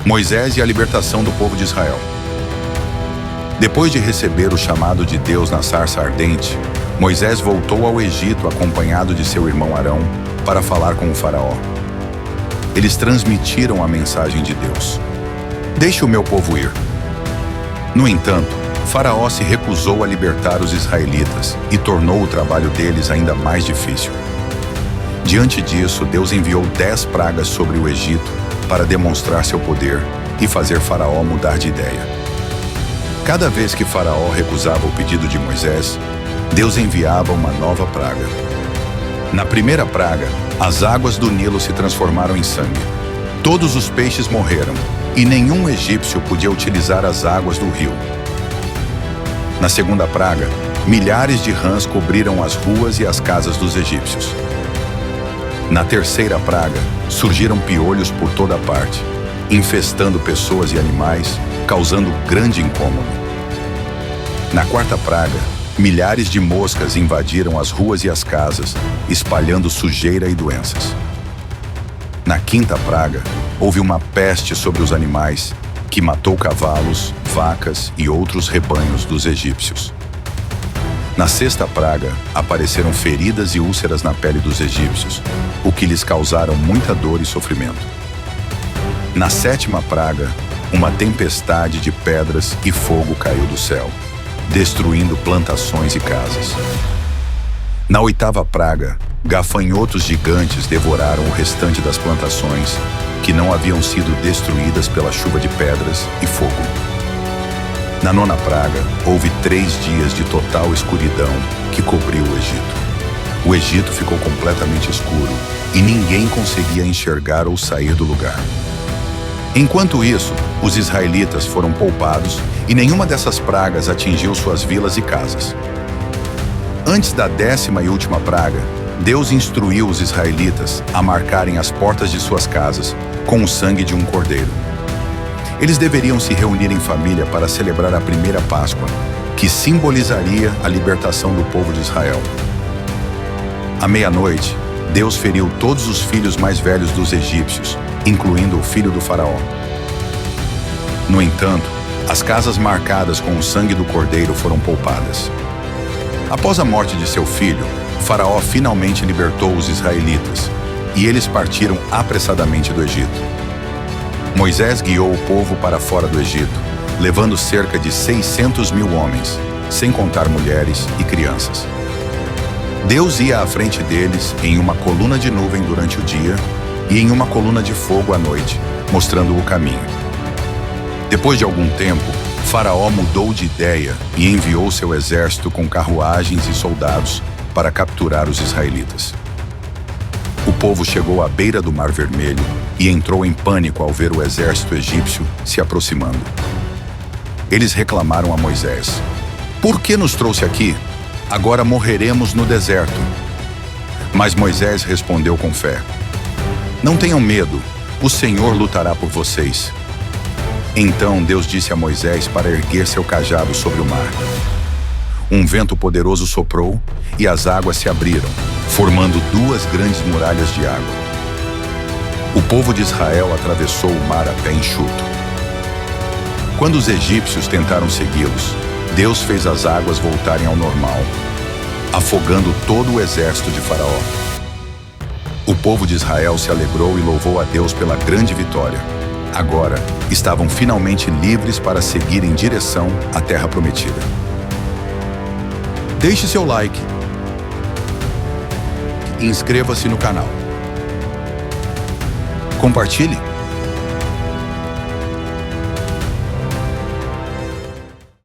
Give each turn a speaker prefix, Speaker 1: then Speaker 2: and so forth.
Speaker 1: Moisés e a libertação do povo de Israel. Depois de receber o chamado de Deus na sarça ardente, Moisés voltou ao Egito acompanhado de seu irmão Arão para falar com o faraó. Eles transmitiram a mensagem de Deus: "Deixe o meu povo ir." No entanto, Faraó se recusou a libertar os israelitas e tornou o trabalho deles ainda mais difícil. Diante disso, Deus enviou 10 pragas sobre o Egito para demonstrar seu poder e fazer Faraó mudar de ideia. Cada vez que Faraó recusava o pedido de Moisés, Deus enviava uma nova praga. Na primeira praga, as águas do Nilo se transformaram em sangue. Todos os peixes morreram e nenhum egípcio podia utilizar as águas do rio. Na segunda praga, milhares de rãs cobriram as ruas e as casas dos egípcios. Na terceira praga, surgiram piolhos por toda parte, infestando pessoas e animais, causando grande incômodo. Na quarta praga, milhares de moscas invadiram as ruas e as casas, espalhando sujeira e doenças. Na quinta praga, houve uma peste sobre os animais, que matou cavalos, vacas e outros rebanhos dos egípcios. Na sexta praga, apareceram feridas e úlceras na pele dos egípcios, o que lhes causaram muita dor e sofrimento. Na sétima praga, uma tempestade de pedras e fogo caiu do céu, destruindo plantações e casas. Na oitava praga, gafanhotos gigantes devoraram o restante das plantações, que não haviam sido destruídas pela chuva de pedras e fogo. Na nona praga, houve 3 dias de total escuridão que cobriu o Egito. O Egito ficou completamente escuro e ninguém conseguia enxergar ou sair do lugar. Enquanto isso, os israelitas foram poupados e nenhuma dessas pragas atingiu suas vilas e casas. Antes da 10ª e última praga, Deus instruiu os israelitas a marcarem as portas de suas casas com o sangue de um cordeiro. Eles deveriam se reunir em família para celebrar a primeira Páscoa, que simbolizaria a libertação do povo de Israel. À meia-noite, Deus feriu todos os filhos mais velhos dos egípcios, incluindo o filho do faraó. No entanto, as casas marcadas com o sangue do cordeiro foram poupadas. Após a morte de seu filho, o faraó finalmente libertou os israelitas, e eles partiram apressadamente do Egito. Moisés guiou o povo para fora do Egito, levando cerca de 600.000 homens, sem contar mulheres e crianças. Deus ia à frente deles em uma coluna de nuvem durante o dia e em uma coluna de fogo à noite, mostrando o caminho. Depois de algum tempo, Faraó mudou de ideia e enviou seu exército com carruagens e soldados para capturar os israelitas. O povo chegou à beira do Mar Vermelho e entrou em pânico ao ver o exército egípcio se aproximando. Eles reclamaram a Moisés: "Por que nos trouxe aqui? Agora morreremos no deserto." Mas Moisés respondeu com fé: "Não tenham medo, o Senhor lutará por vocês." Então Deus disse a Moisés para erguer seu cajado sobre o mar. Um vento poderoso soprou e as águas se abriram, formando 2 grandes muralhas de água. O povo de Israel atravessou o mar a pé enxuto. Quando os egípcios tentaram segui-los, Deus fez as águas voltarem ao normal, afogando todo o exército de Faraó. O povo de Israel se alegrou e louvou a Deus pela grande vitória. Agora, estavam finalmente livres para seguir em direção à Terra Prometida. Deixe seu like e inscreva-se no canal. Compartilhe.